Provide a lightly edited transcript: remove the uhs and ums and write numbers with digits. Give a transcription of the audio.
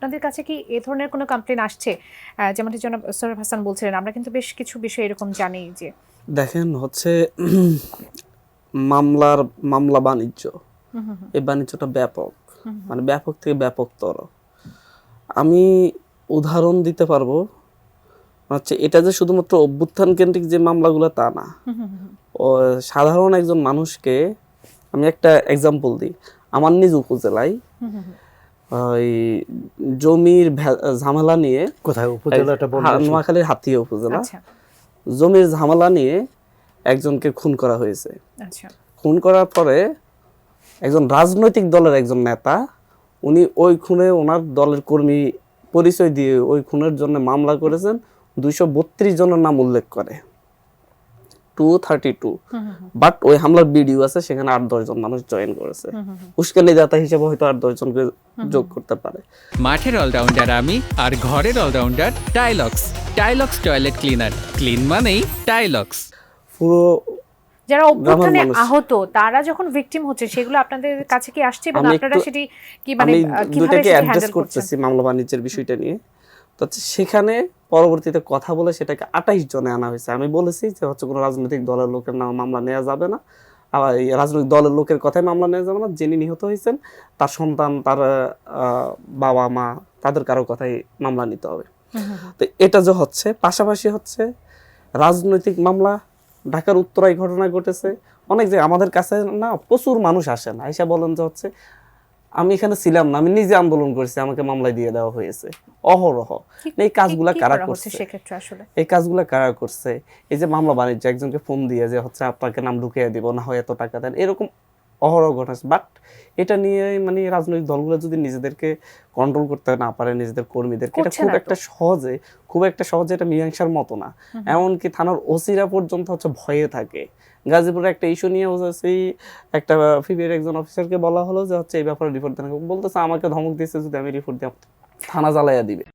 আপনাদের কাছে কি এ ধরনের কোনো কমপ্লেন আসছে? যেমনটি জনাব সোহরাব হাসান বলছিলেন, আমরা কিন্তু বেশ কিছু বিষয় এরকম জানি যে দেখেন হচ্ছে মামলা বাণিজ্য, এই বাণিজ্যটা ব্যাপক, মানে ব্যাপক থেকে ব্যাপকতর। আমি উদাহরণ দিতে পারবো হচ্ছে, এটা যে শুধুমাত্র অভ্যুত্থান কেন্দ্রিক যে মামলাগুলো তা না। ও সাধারণ একজন মানুষকে আমি একটা এক্সাম্পল দিই। আমার নিজ উপজেলায় ওই জমির ঝামেলা নিয়ে, কোথায় উপজেলাটা বলবেন? নোয়াখালীর হাতিয়া উপজেলা। আচ্ছা জমির ঝামেলা নিয়ে একজনকে খুন করা হয়েছে। আচ্ছা খুন করার পরে একজন রাজনৈতিক দলের একজন নেতা, উনি ওই খুনে ওনার দলের কর্মী পরিচয় দিয়ে ওই খুনের জন্য মামলা করেছেন। 232 জনের নাম উল্লেখ করে, 232। বাট ওই হামলার ভিডিও আছে, সেখানে 8-10 জন মানুষ জয়েন করেছে। উস্কানিদাতা হিসেবে হয়তো 8-10 জনকে যোগ করতে পারে। মাঠের অলরাউন্ডার আমি, আর ঘরের allrounder Tylox. Tylox toilet cleaner, clean মানেই টাইলক্স। পুরো যারা অভ্যুত্থানে মানুষ। আহত, তারা যখন ভিকটিম হচ্ছে, সেগুলো আপনাদের কাছে কি আসছে এবং আমি আপনারা একটু- সেটি কি মানে আমি কিভাবে দুইটাকে সেটি অ্যাডজাস্ট হ্যান্ডেল করছেন? করতেছি মামলা বাণিজ্যের বিষয়টা নিয়ে। তো হচ্ছে সেখানে পরবর্তীতে কথা বলে সেটাকে 28 জনে আনা হয়েছে। আমি বলেছি যে হচ্ছে কোনো রাজনৈতিক দলের লোকের নামে মামলা নেওয়া যাবে না, আবার এই রাজনৈতিক দলের লোকের কথায় মামলা নেওয়া যাবে না। যিনি নিহত হয়েছেন তার সন্তান, তার বাবা মা, তাদের কারো কথাই মামলা নিতে হবে। তো এটা যে হচ্ছে, পাশাপাশি হচ্ছে রাজনৈতিক মামলা। ঢাকার উত্তরায় ঘটনা ঘটেছে, অনেক জায়গায় আমাদের কাছে না প্রচুর মানুষ আসেন, আইসা বলেন যে হচ্ছে আমি এখানে ছিলাম না, আমি নিজে আন্দোলন করেছি, আমাকে মামলায় দিয়ে দেওয়া হয়েছে অহরহ। এই কাজগুলা কারা করছে? সেক্ষেত্রে আসলে এই কাজগুলা কারা করছে? এই যে মামলা বাণিজ্য, একজনকে ফোন দিয়ে যে হচ্ছে আপনাকে নাম ঢুকিয়ে দিব, না হয় এত টাকা দেন, এরকম অহরহ ঘটেছে। বাট এটা নিয়ে মানে রাজনৈতিক দলগুলো যদি নিজেদেরকে কন্ট্রোল করতে না পারে, নিজেদের কর্মীদেরকে, এটা করছে খুব না তো। একটা সহজে এটা মীমাংসার মতো না। এমনকি থানার ওসিরা পর্যন্ত হচ্ছে ভয়ে থাকে। গাজীপুরে একটা ইস্যু নিয়ে সেই একটা ফিবির একজন অফিসারকে বলা হলো যে হচ্ছে এই ব্যাপারে রিপোর্ট দেন, বলতেছে আমাকে ধমক দিয়েছে যদি আমি রিপোর্ট দিই থানা জ্বালাইয়া দিবে।